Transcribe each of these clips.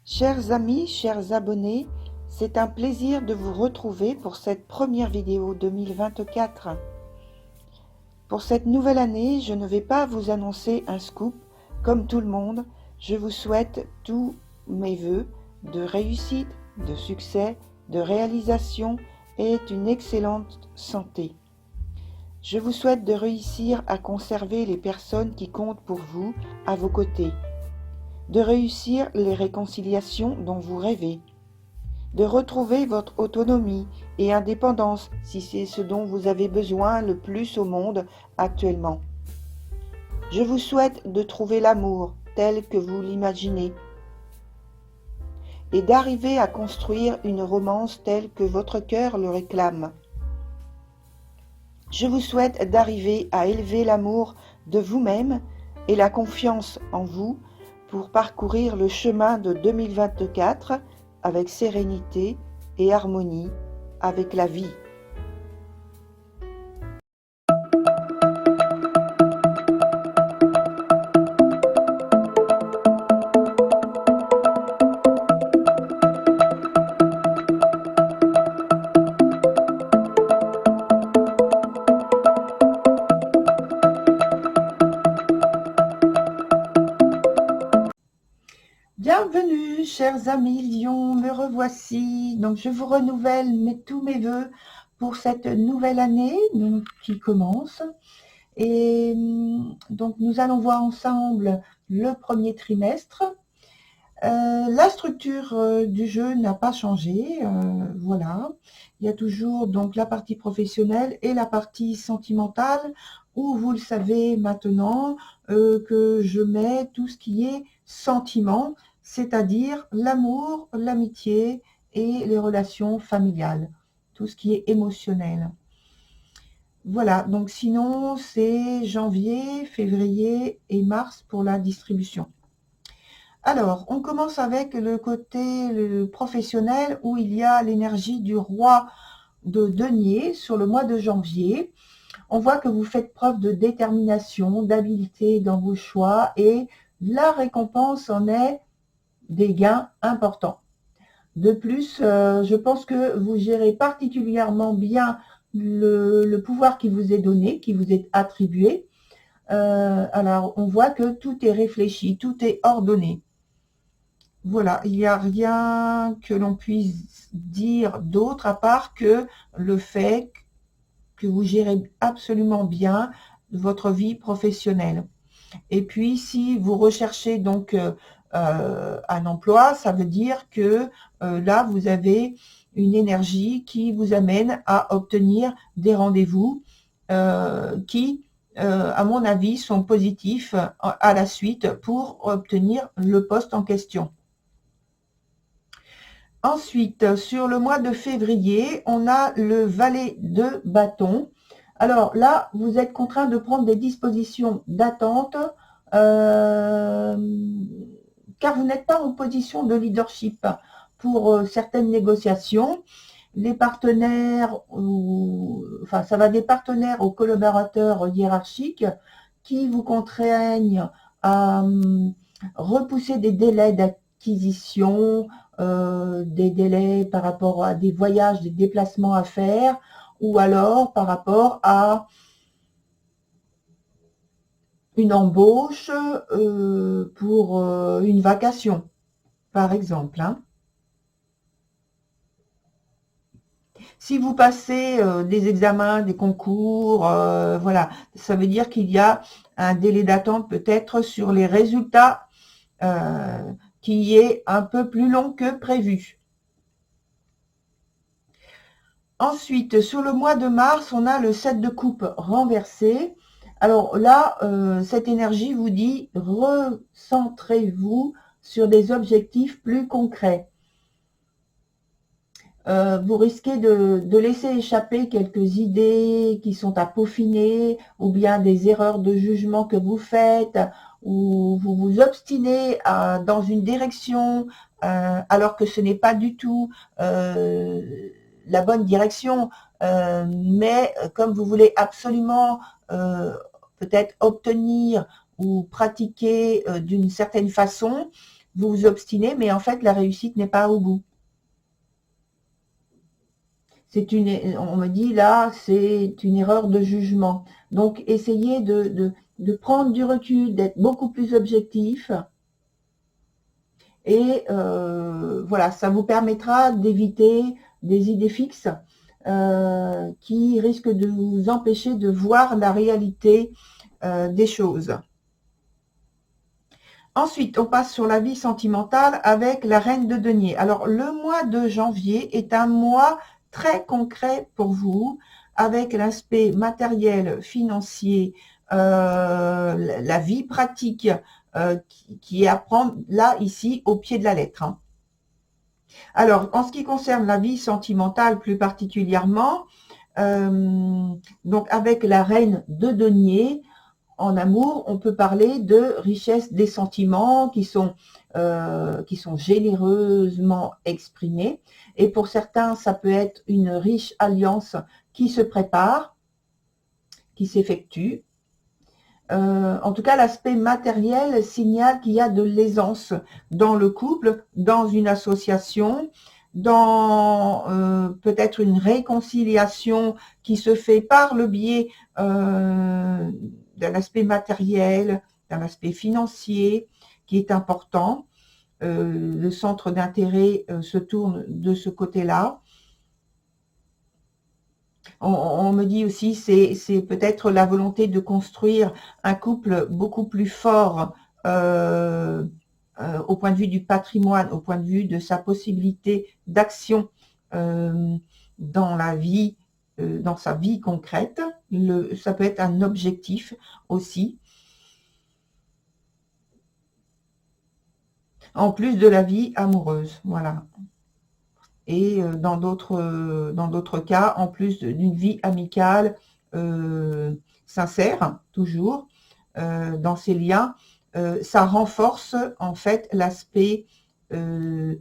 Chers amis, chers abonnés, c'est un plaisir de vous retrouver pour cette première vidéo 2024. Pour cette nouvelle année, je ne vais pas vous annoncer un scoop. Comme tout le monde, je vous souhaite tous mes vœux de réussite, de succès, de réalisation et une excellente santé. Je vous souhaite de réussir à conserver les personnes qui comptent pour vous à vos côtés, de réussir les réconciliations dont vous rêvez, de retrouver votre autonomie et indépendance si c'est ce dont vous avez besoin le plus au monde actuellement. Je vous souhaite de trouver l'amour tel que vous l'imaginez et d'arriver à construire une romance telle que votre cœur le réclame. Je vous souhaite d'arriver à élever l'amour de vous-même et la confiance en vous pour parcourir le chemin de 2024 avec sérénité et harmonie avec la vie. Bienvenue, chers amis Lion, me revoici. Donc, je vous renouvelle tous mes voeux pour cette nouvelle année qui commence. Et donc, nous allons voir ensemble le premier trimestre. La structure du jeu n'a pas changé, voilà. Il y a toujours donc la partie professionnelle et la partie sentimentale, où vous le savez maintenant que je mets tout ce qui est sentiment, c'est-à-dire l'amour, l'amitié et les relations familiales, tout ce qui est émotionnel. Voilà, donc sinon c'est janvier, février et mars pour la distribution. Alors, on commence avec le côté professionnel où il y a l'énergie du roi de denier sur le mois de janvier. On voit que vous faites preuve de détermination, d'habileté dans vos choix et la récompense en est des gains importants. De plus, je pense que vous gérez particulièrement bien le pouvoir qui vous est donné, qui vous est attribué. Alors, on voit que tout est réfléchi, tout est ordonné. Voilà, il n'y a rien que l'on puisse dire d'autre à part que le fait que vous gérez absolument bien votre vie professionnelle. Et puis, si vous recherchez donc un emploi, ça veut dire que là, vous avez une énergie qui vous amène à obtenir des rendez-vous qui, à mon avis, sont positifs à la suite pour obtenir le poste en question. Ensuite, sur le mois de février, on a le valet de bâton. Alors là, vous êtes contraint de prendre des dispositions d'attente car vous n'êtes pas en position de leadership pour certaines négociations. Les partenaires, enfin ça va des partenaires aux collaborateurs hiérarchiques qui vous contraignent à repousser des délais d'acquisition, des délais par rapport à des voyages, des déplacements à faire, ou alors par rapport à une embauche pour une vacation, par exemple. Si vous passez des examens, des concours, voilà, ça veut dire qu'il y a un délai d'attente peut-être sur les résultats qui est un peu plus long que prévu. Ensuite, sur le mois de mars, on a le 7 de coupe renversé. Alors là, cette énergie vous dit recentrez-vous sur des objectifs plus concrets. Vous risquez de laisser échapper quelques idées qui sont à peaufiner, ou bien des erreurs de jugement que vous faites, ou vous vous obstinez dans une direction alors que ce n'est pas du tout la bonne direction, mais comme vous voulez absolument peut-être obtenir ou pratiquer d'une certaine façon, vous vous obstinez, mais en fait, la réussite n'est pas au bout. On me dit là, c'est une erreur de jugement. Donc, essayez de prendre du recul, d'être beaucoup plus objectif. Et voilà, ça vous permettra d'éviter des idées fixes qui risquent de vous empêcher de voir la réalité des choses. Ensuite, on passe sur la vie sentimentale avec la reine de denier. Alors, le mois de janvier est un mois très concret pour vous, avec l'aspect matériel, financier, la vie pratique, qui est à prendre là, ici, au pied de la lettre. Hein. Alors, en ce qui concerne la vie sentimentale plus particulièrement, donc avec la reine de denier, en amour, on peut parler de richesse des sentiments qui sont généreusement exprimés. Et pour certains, ça peut être une riche alliance qui se prépare, qui s'effectue. En tout cas, l'aspect matériel signale qu'il y a de l'aisance dans le couple, dans une association, dans peut-être une réconciliation qui se fait par le biais d'un aspect matériel, d'un aspect financier qui est important. Le centre d'intérêt se tourne de ce côté-là. On me dit aussi, c'est peut-être la volonté de construire un couple beaucoup plus fort au point de vue du patrimoine, au point de vue de sa possibilité d'action dans la vie, dans sa vie concrète. Ça peut être un objectif aussi. En plus de la vie amoureuse, voilà. Et dans d'autres cas, en plus d'une vie amicale sincère, toujours, dans ces liens, ça renforce en fait l'aspect de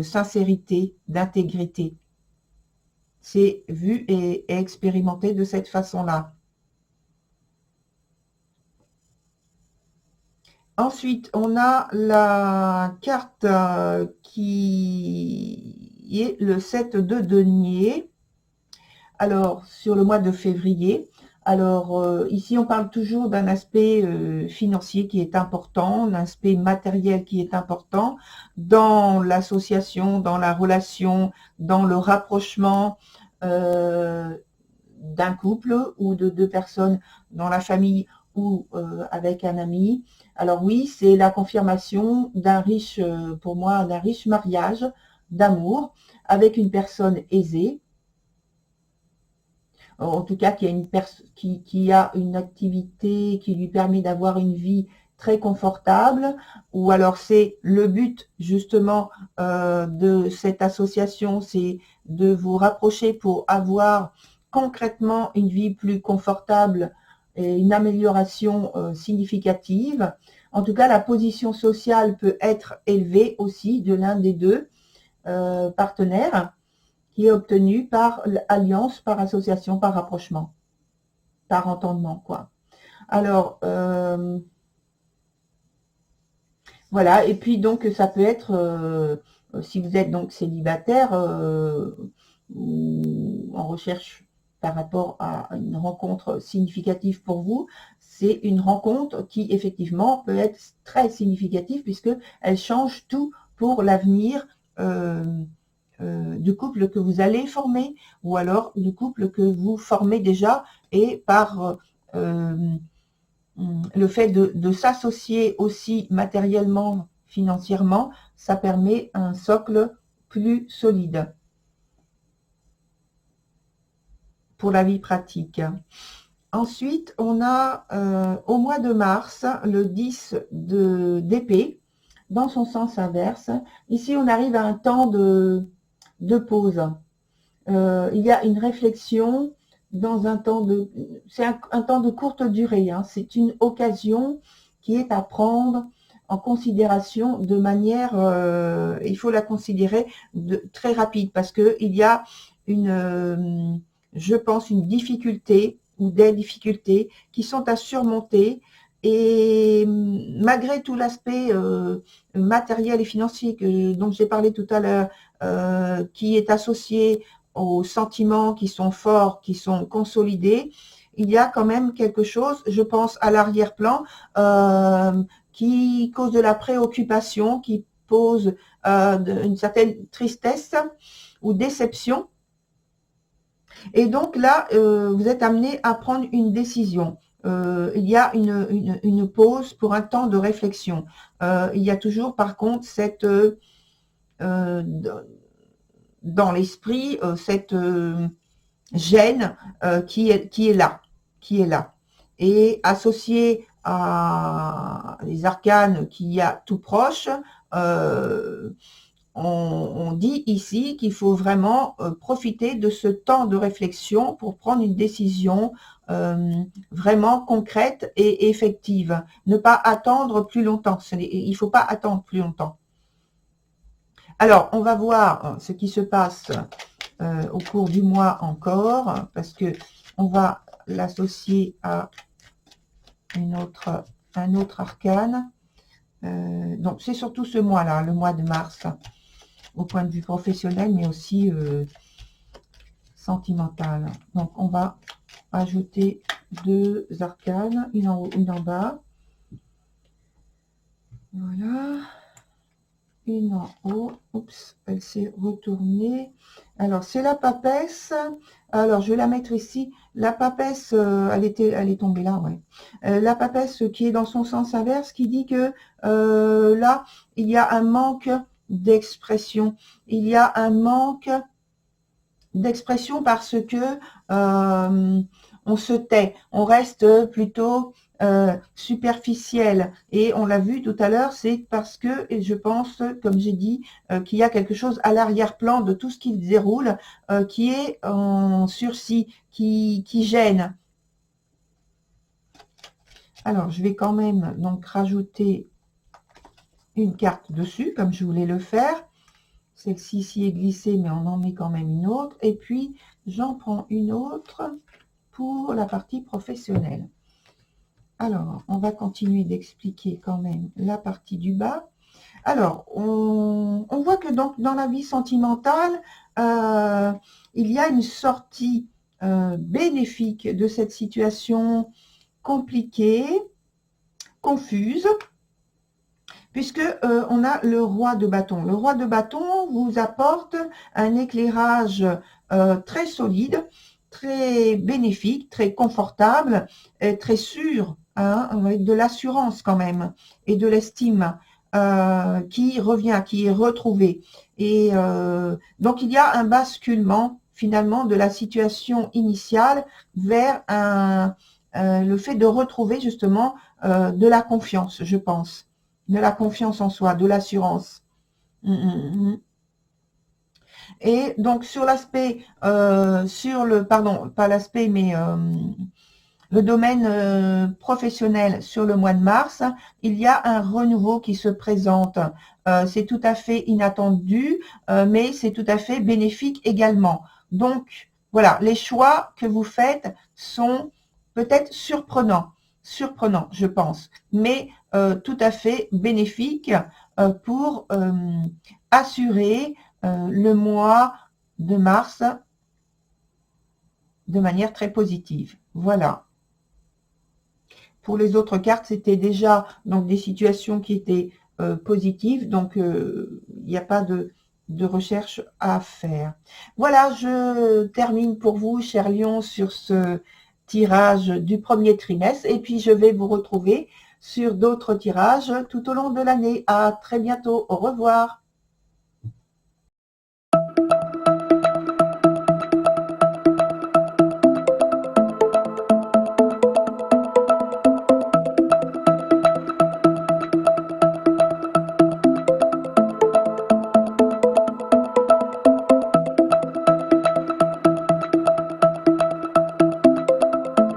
sincérité, d'intégrité. C'est vu et expérimenté de cette façon-là. Ensuite, on a la carte qui est le 7 de denier. Alors, sur le mois de février. Alors, ici, on parle toujours d'un aspect financier qui est important, d'un aspect matériel qui est important dans l'association, dans la relation, dans le rapprochement d'un couple ou de deux personnes dans la famille ou avec un ami. Alors oui, c'est la confirmation d'un riche, pour moi, d'un riche mariage d'amour avec une personne aisée, en tout cas qui a une activité qui lui permet d'avoir une vie très confortable, ou alors c'est le but justement de cette association, c'est de vous rapprocher pour avoir concrètement une vie plus confortable et une amélioration significative. En tout cas, la position sociale peut être élevée aussi de l'un des deux partenaires, qui est obtenu par alliance, par association, par rapprochement, par entendement, quoi. Alors, voilà, et puis donc ça peut être, si vous êtes donc célibataire ou en recherche par rapport à une rencontre significative pour vous, c'est une rencontre qui effectivement peut être très significative puisqu'elle change tout pour l'avenir du couple que vous allez former, ou alors du couple que vous formez déjà, et par le fait de s'associer aussi matériellement, financièrement, ça permet un socle plus solide pour la vie pratique. Ensuite, on a au mois de mars, le 10 d'épée, dans son sens inverse. Ici, on arrive à un temps de pause. Il y a une réflexion dans un temps de... C'est un temps de courte durée. Hein. C'est une occasion qui est à prendre en considération de manière... il faut la considérer très rapide parce qu'il y a je pense, une difficulté ou des difficultés qui sont à surmonter Et malgré tout l'aspect matériel et financier dont j'ai parlé tout à l'heure, qui est associé aux sentiments qui sont forts, qui sont consolidés, il y a quand même quelque chose, je pense, à l'arrière-plan, qui cause de la préoccupation, qui pose une certaine tristesse ou déception. Et donc là, vous êtes amené à prendre une décision. Il y a une pause pour un temps de réflexion. Il y a toujours, par contre, cette dans l'esprit, cette gêne qui est là, Et associé à les arcanes qu'il y a tout proche, on dit ici qu'il faut vraiment profiter de ce temps de réflexion pour prendre une décision vraiment concrète et effective. Ne pas attendre plus longtemps. Il ne faut pas attendre plus longtemps. Alors, on va voir ce qui se passe au cours du mois encore, parce que on va l'associer à un autre arcane. Donc, c'est surtout ce mois-là, le mois de mars, au point de vue professionnel, mais aussi sentimental. Donc, on va ajouter 2 arcanes, une en haut, une en bas. Voilà. Une en haut. Oups, elle s'est retournée. Alors, c'est la papesse. Alors, je vais la mettre ici. La papesse, elle est tombée là, ouais. La papesse qui est dans son sens inverse, qui dit que là, il y a un manque d'expression. Il y a un manque d'expression parce que on se tait, on reste plutôt superficiel. Et on l'a vu tout à l'heure, c'est parce que, et je pense, comme j'ai dit, qu'il y a quelque chose à l'arrière-plan de tout ce qui se déroule, qui est en sursis, qui gêne. Alors, je vais quand même donc rajouter une carte dessus, comme je voulais le faire. Celle-ci ici est glissée, mais on en met quand même une autre. Et puis, j'en prends une autre pour la partie professionnelle. Alors, on va continuer d'expliquer quand même la partie du bas. Alors, on voit que donc, dans la vie sentimentale, il y a une sortie bénéfique de cette situation compliquée, confuse, puisque on a le roi de bâton. Le roi de bâton vous apporte un éclairage très solide, très bénéfique, très confortable, et très sûr, hein, avec de l'assurance quand même, et de l'estime qui revient, qui est retrouvée. Et donc il y a un basculement finalement de la situation initiale vers le fait de retrouver justement de la confiance, je pense. De la confiance en soi, de l'assurance. Et donc sur l'aspect, pardon, pas l'aspect, mais le domaine professionnel sur le mois de mars, il y a un renouveau qui se présente. C'est tout à fait inattendu, mais c'est tout à fait bénéfique également. Donc voilà, les choix que vous faites sont peut-être surprenants, je pense, mais tout à fait bénéfiques pour assurer le mois de mars de manière très positive. Voilà. Pour les autres cartes, c'était déjà donc des situations qui étaient positives, donc il n'y a pas de recherche à faire. Voilà, je termine pour vous, chers lions, sur ce tirage du premier trimestre, et puis je vais vous retrouver sur d'autres tirages tout au long de l'année. À très bientôt, au revoir.